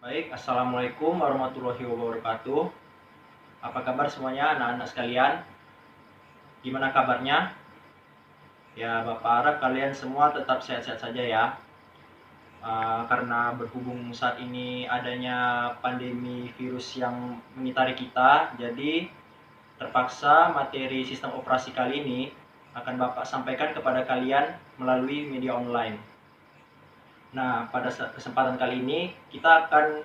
Baik, Assalamualaikum warahmatullahi wabarakatuh. Apa kabar semuanya anak-anak sekalian? Gimana kabarnya? Ya, Bapak harap kalian semua tetap sehat-sehat saja ya. Karena berhubung saat ini adanya pandemi virus yang mengitari kita, jadi terpaksa materi sistem operasi kali ini akan Bapak sampaikan kepada kalian melalui media online. Nah, pada kesempatan kali ini kita akan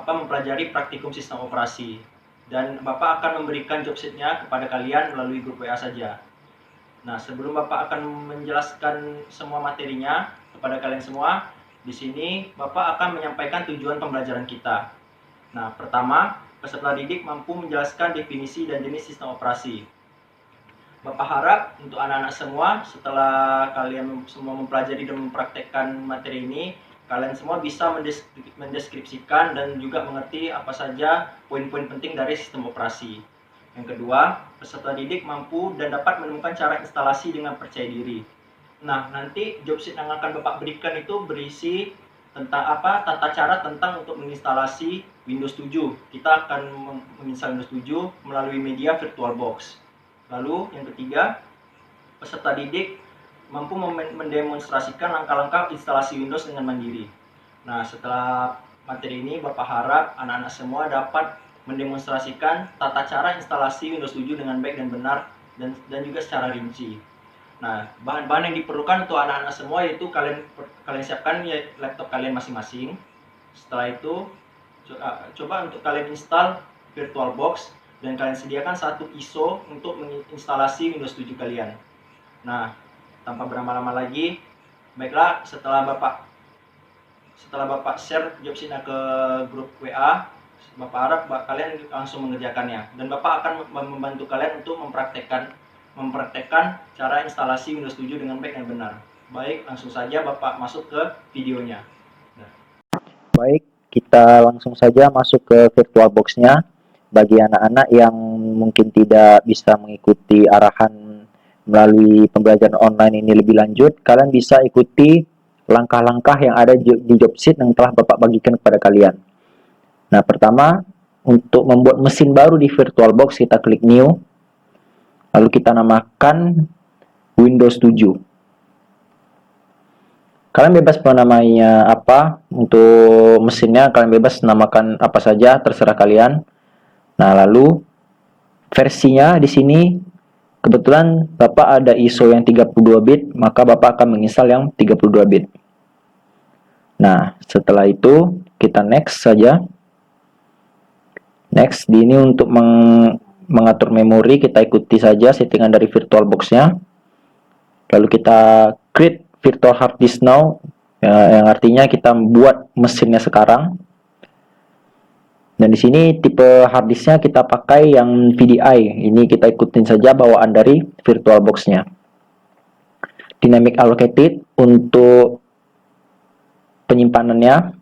mempelajari praktikum sistem operasi dan Bapak akan memberikan job sheet-nya kepada kalian melalui grup WA saja. Nah, sebelum Bapak akan menjelaskan semua materinya kepada kalian semua, di sini Bapak akan menyampaikan tujuan pembelajaran kita. Nah, pertama, peserta didik mampu menjelaskan definisi dan jenis sistem operasi. Bapak harap untuk anak-anak semua, setelah kalian semua mempelajari dan mempraktekkan materi ini, kalian semua bisa mendeskripsikan dan juga mengerti apa saja poin-poin penting dari sistem operasi. Yang kedua, peserta didik mampu dan dapat menemukan cara instalasi dengan percaya diri. Nah, nanti job sheet yang akan Bapak berikan itu berisi tentang tata cara tentang untuk menginstalasi Windows 7. Kita akan menginstal Windows 7 melalui media VirtualBox. Lalu yang ketiga, peserta didik mampu mendemonstrasikan langkah-langkah instalasi Windows dengan mandiri. Nah, setelah materi ini Bapak harap anak-anak semua dapat mendemonstrasikan tata cara instalasi Windows 7 dengan baik dan benar dan juga secara rinci. Nah, bahan-bahan yang diperlukan untuk anak-anak semua yaitu kalian siapkan ya laptop kalian masing-masing. Setelah itu coba untuk kalian install VirtualBox dan kalian sediakan satu ISO untuk menginstalasi Windows 7 kalian. Nah, tanpa berlama-lama lagi, baiklah setelah Bapak share job sheet-nya ke grup WA, Bapak harap kalian langsung mengerjakannya dan Bapak akan membantu kalian untuk mempraktekkan cara instalasi Windows 7 dengan baik dan benar. Baik, langsung saja Bapak masuk ke videonya. Nah. Baik, kita langsung saja masuk ke VirtualBox-nya. Bagi anak-anak yang mungkin tidak bisa mengikuti arahan melalui pembelajaran online ini lebih lanjut, kalian bisa ikuti langkah-langkah yang ada di job sheet yang telah Bapak bagikan kepada kalian. Nah, pertama, untuk membuat mesin baru di VirtualBox, kita klik New, lalu kita namakan Windows 7. Kalian bebas menamainya apa, untuk mesinnya kalian bebas namakan apa saja, terserah kalian. Nah, lalu versinya di sini kebetulan Bapak ada ISO yang 32 bit, maka Bapak akan menginstal yang 32 bit. Nah, setelah itu kita next saja. Next, di ini untuk mengatur memori, kita ikuti saja settingan dari VirtualBox-nya. Lalu kita create virtual hard disk now, yang artinya kita buat mesinnya sekarang. Dan di sini tipe hard disknya kita pakai yang VDI. Ini kita ikutin saja bawaan dari VirtualBox-nya. Dynamic allocated untuk penyimpanannya,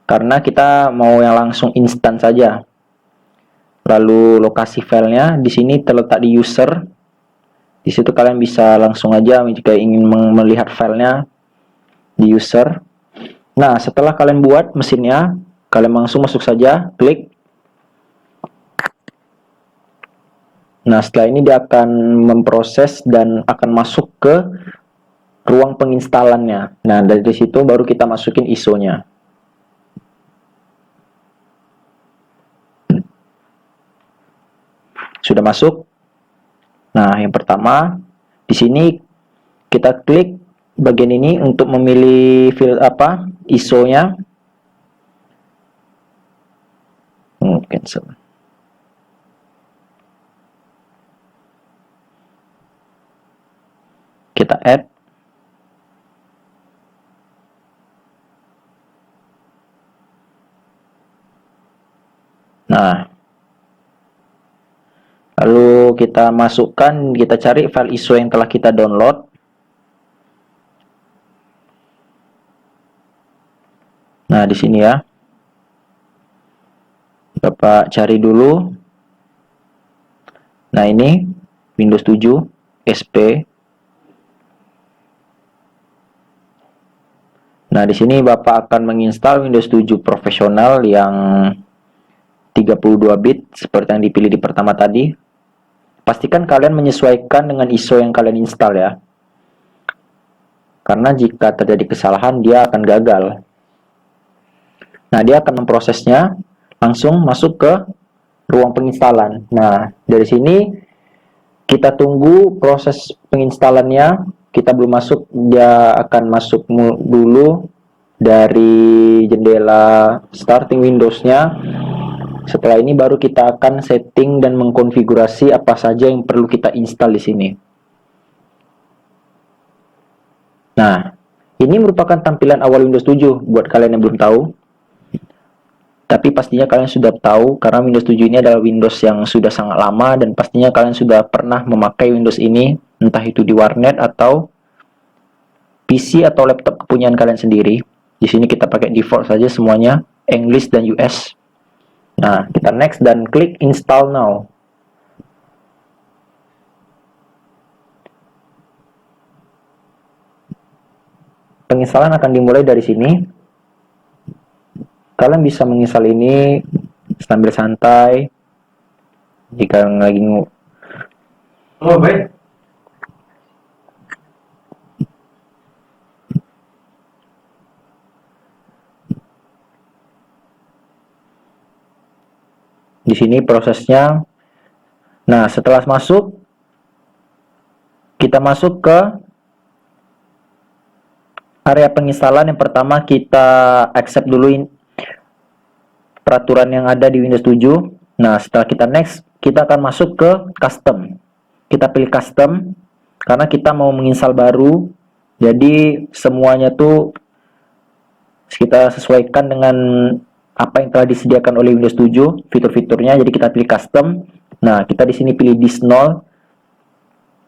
karena kita mau yang langsung instan saja. Lalu lokasi filenya di sini terletak di user. Di situ kalian bisa langsung aja jika ingin melihat filenya di user. Nah, setelah kalian buat mesinnya, kalian langsung masuk saja, klik. Nah, setelah ini dia akan memproses dan akan masuk ke ruang penginstalannya. Nah, dari situ baru kita masukin ISO-nya. Sudah masuk. Nah, yang pertama di sini kita klik bagian ini untuk memilih file ISO-nya. Cancel. Kita add. Nah, lalu kita masukkan, kita cari file ISO yang telah kita download. Nah, di sini ya. Bapak cari dulu. Nah, ini Windows 7 SP. Nah, di sini Bapak akan menginstal Windows 7 profesional yang 32 bit seperti yang dipilih di pertama tadi. Pastikan kalian menyesuaikan dengan ISO yang kalian install ya. Karena jika terjadi kesalahan dia akan gagal. Nah, dia akan memprosesnya, langsung masuk ke ruang penginstalan. Nah, dari sini kita tunggu proses penginstalannya. Kita belum masuk, dia akan masuk dulu dari jendela starting Windows-nya. Setelah ini baru kita akan setting dan mengkonfigurasi apa saja yang perlu kita install di sini. Nah, ini merupakan tampilan awal Windows 7 buat kalian yang belum tahu. Tapi pastinya kalian sudah tahu karena Windows 7 ini adalah Windows yang sudah sangat lama dan pastinya kalian sudah pernah memakai Windows ini, entah itu di warnet atau PC atau laptop kepunyaan kalian sendiri. Di sini kita pakai default saja semuanya, English dan US. Nah, kita next dan klik install now. Penginstalan akan dimulai dari sini. Kalian bisa menginstal ini sambil santai. Jika lagi baik. di sini prosesnya. Nah, setelah masuk, kita masuk ke area penginstalan. Yang pertama kita accept dulu peraturan yang ada di Windows 7. Nah, setelah kita next, kita akan masuk ke custom. Kita pilih custom karena kita mau menginstal baru. Jadi semuanya tuh kita sesuaikan dengan apa yang telah disediakan oleh Windows 7, fitur-fiturnya. Jadi kita pilih custom. Nah, kita di sini pilih disk 0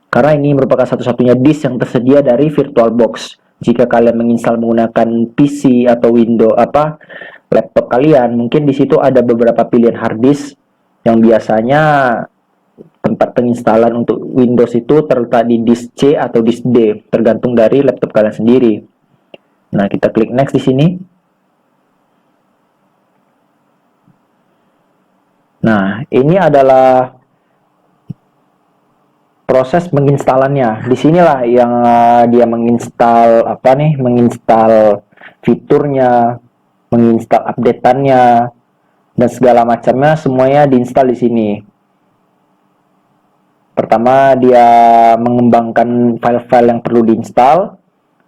karena ini merupakan satu-satunya disk yang tersedia dari VirtualBox. Jika kalian menginstal menggunakan PC atau Windows laptop kalian, mungkin di situ ada beberapa pilihan hard disk yang biasanya tempat penginstalan untuk Windows itu terletak di disk C atau disk D, tergantung dari laptop kalian sendiri. Nah, kita klik next di sini. Nah, ini adalah proses menginstalannya. Disinilah yang dia menginstal menginstal fiturnya, menginstal updateannya, dan segala macamnya semuanya diinstal di sini. Pertama dia mengembangkan file-file yang perlu diinstal,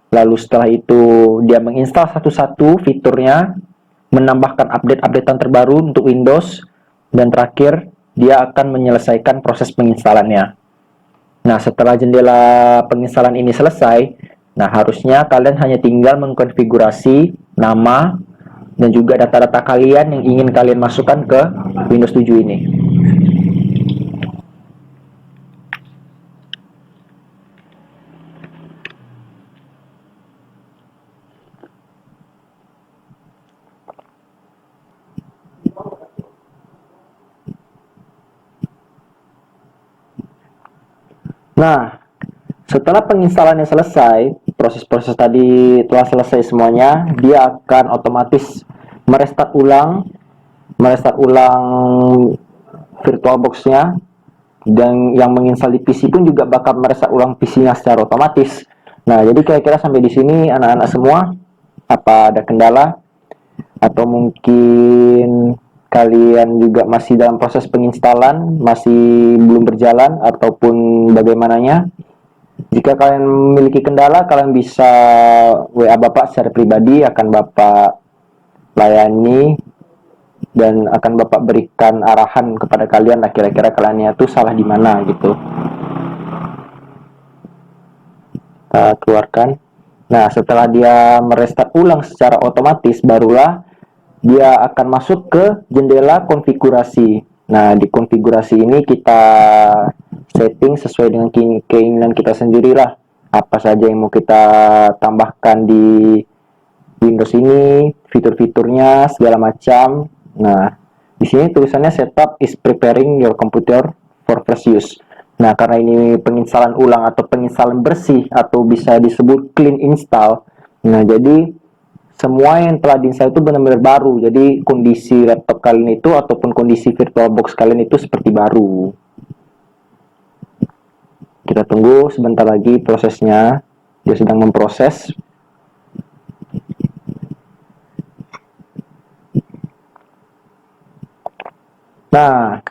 lalu setelah itu dia menginstal satu-satu fiturnya, menambahkan update-updatean terbaru untuk Windows, dan terakhir dia akan menyelesaikan proses penginstalannya. Nah, setelah jendela penginstalan ini selesai, nah harusnya kalian hanya tinggal mengkonfigurasi nama dan juga data-data kalian yang ingin kalian masukkan ke Windows 7 ini. Nah, setelah penginstalannya selesai, proses-proses tadi telah selesai semuanya, dia akan otomatis merestart ulang VirtualBox-nya, dan yang menginstal di PC pun juga bakal merestart ulang PC-nya secara otomatis. Nah, jadi kira-kira sampai di sini anak-anak semua, apa ada kendala atau mungkin kalian juga masih dalam proses penginstalan, masih belum berjalan ataupun bagaimananya? Jika kalian memiliki kendala, kalian bisa WA Bapak secara pribadi, akan Bapak layani dan akan Bapak berikan arahan kepada kalian lah, kira-kira kalian itu salah di mana gitu. Kita keluarkan. Nah, setelah dia merestart ulang secara otomatis, barulah dia akan masuk ke jendela konfigurasi. Nah, di konfigurasi ini kita setting sesuai dengan keinginan kita sendirilah. Apa saja yang mau kita tambahkan di Windows ini, fitur-fiturnya, segala macam. Nah, di sini tulisannya setup is preparing your computer for first use. Nah, karena ini penginstalan ulang atau penginstalan bersih atau bisa disebut clean install. Nah, jadi semua yang telah diinstal itu benar-benar baru. Jadi kondisi laptop kalian itu ataupun kondisi VirtualBox kalian itu seperti baru. Kita tunggu sebentar lagi prosesnya. Dia sedang memproses. Nah,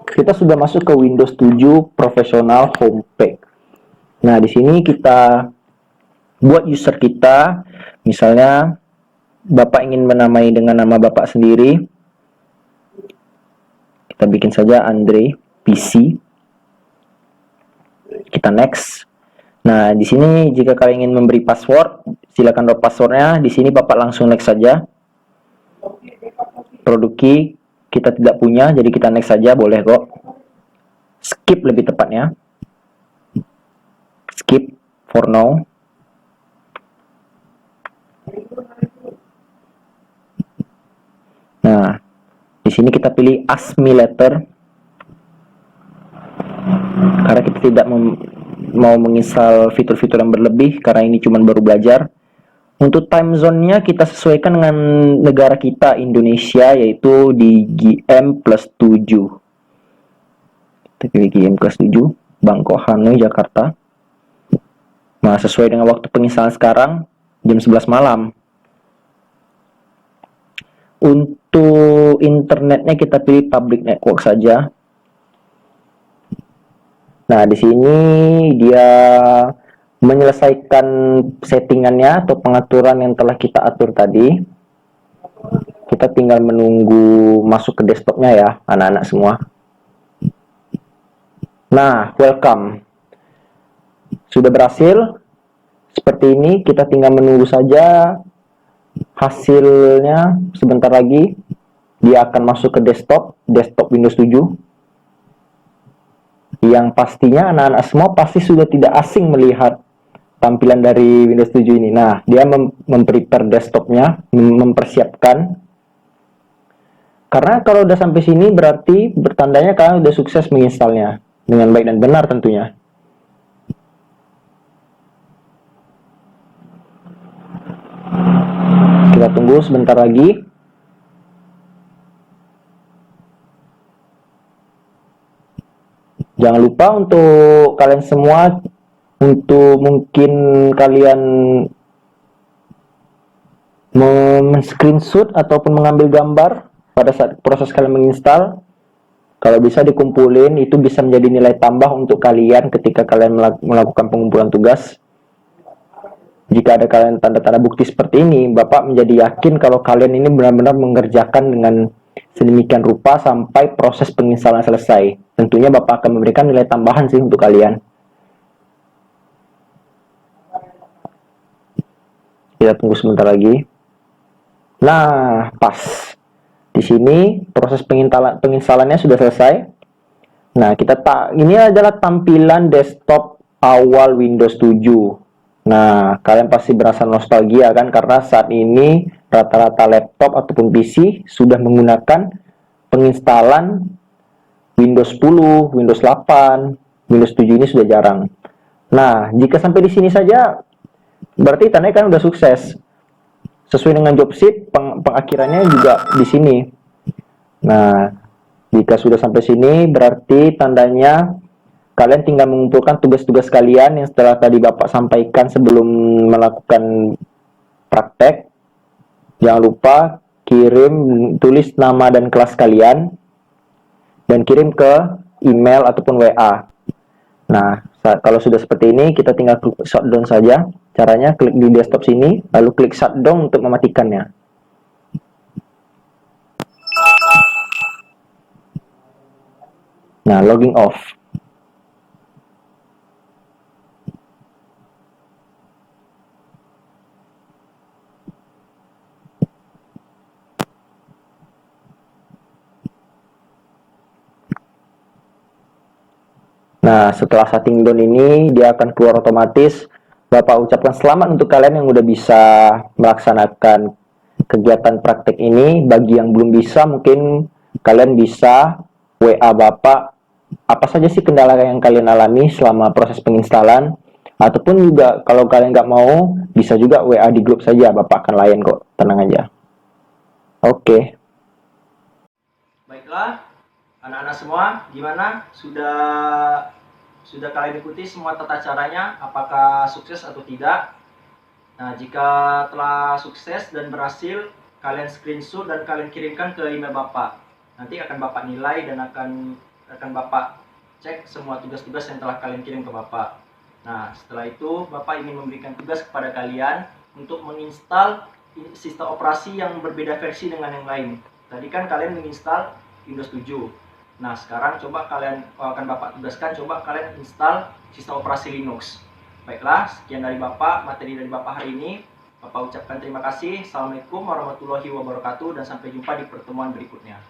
kita sudah masuk ke Windows 7 Professional Homepage. Nah, di sini kita buat user kita, misalnya Bapak ingin menamai dengan nama Bapak sendiri. Kita bikin saja Andre PC. Kita next. Nah, di sini jika kalian ingin memberi password, silakan drop passwordnya. Di sini Bapak langsung next saja. Produk key kita tidak punya, jadi kita next saja, boleh kok. Skip lebih tepatnya. Skip for now. Nah, di sini kita pilih Ask Me Later. Karena kita tidak mau menginstal fitur-fitur yang berlebih, karena ini cuma baru belajar. Untuk time zone-nya kita sesuaikan dengan negara kita, Indonesia, yaitu di GM+7. Kita pilih GM+7, Bangkok, Hanoi, Jakarta. Nah, sesuai dengan waktu penginstalan sekarang, jam 11 malam. Untuk internetnya kita pilih public network saja. Nah, di sini dia menyelesaikan settingannya atau pengaturan yang telah kita atur tadi. Kita tinggal menunggu masuk ke desktopnya ya, anak-anak semua. Nah, welcome. Sudah berhasil. Seperti ini, kita tinggal menunggu saja hasilnya. Sebentar lagi dia akan masuk ke desktop Windows 7. Yang pastinya anak-anak semua pasti sudah tidak asing melihat tampilan dari Windows 7 ini. Nah, dia memprepare desktopnya, mempersiapkan. Karena kalau udah sampai sini berarti bertandanya kalian udah sukses menginstalnya dengan baik dan benar tentunya. Kita tunggu sebentar lagi. Jangan lupa untuk kalian semua, untuk mungkin kalian men-screenshot ataupun mengambil gambar pada saat proses kalian menginstal. Kalau bisa dikumpulin, itu bisa menjadi nilai tambah untuk kalian ketika kalian melakukan pengumpulan tugas. Jika ada kalian tanda-tanda bukti seperti ini, Bapak menjadi yakin kalau kalian ini benar-benar mengerjakan dengan sedemikian rupa sampai proses penginstalan selesai. Tentunya Bapak akan memberikan nilai tambahan sih untuk kalian. Kita tunggu sebentar lagi. Nah, pas. Di sini proses penginstalannya sudah selesai. Nah, ini adalah tampilan desktop awal Windows 7. Nah, kalian pasti berasa nostalgia kan, karena saat ini rata-rata laptop ataupun PC sudah menggunakan penginstalan Windows 10, Windows 8, Windows 7 ini sudah jarang. Nah, jika sampai di sini saja, berarti tandanya kan udah sukses. Sesuai dengan job sheet, pengakhirannya juga di sini. Nah, jika sudah sampai sini, berarti tandanya kalian tinggal mengumpulkan tugas-tugas kalian yang setelah tadi Bapak sampaikan sebelum melakukan praktek. Jangan lupa tulis nama dan kelas kalian, dan kirim ke email ataupun WA. Nah, kalau sudah seperti ini, kita tinggal klik shutdown saja. Caranya klik di desktop sini, lalu klik shutdown untuk mematikannya. Nah, logging off. Nah, setelah setting down ini, dia akan keluar otomatis. Bapak ucapkan selamat untuk kalian yang udah bisa melaksanakan kegiatan praktek ini. Bagi yang belum bisa, mungkin kalian bisa WA Bapak. Apa saja sih kendala yang kalian alami selama proses penginstalan? Ataupun juga kalau kalian nggak mau, bisa juga WA di grup saja, Bapak akan layan kok, tenang aja. Oke. Baiklah, anak-anak semua, gimana? Sudah kalian ikuti semua tata caranya? Apakah sukses atau tidak? Nah, jika telah sukses dan berhasil, kalian screenshot dan kalian kirimkan ke email Bapak. Nanti akan Bapak nilai dan akan Bapak cek semua tugas-tugas yang telah kalian kirim ke Bapak. Nah, setelah itu Bapak ingin memberikan tugas kepada kalian untuk menginstal sistem operasi yang berbeda versi dengan yang lain. Tadi kan kalian menginstal Windows 7. Nah, sekarang coba kalian akan Bapak tugaskan, coba kalian install sistem operasi Linux. Baiklah, sekian dari Bapak, materi dari Bapak hari ini. Bapak ucapkan terima kasih. Assalamualaikum warahmatullahi wabarakatuh dan sampai jumpa di pertemuan berikutnya.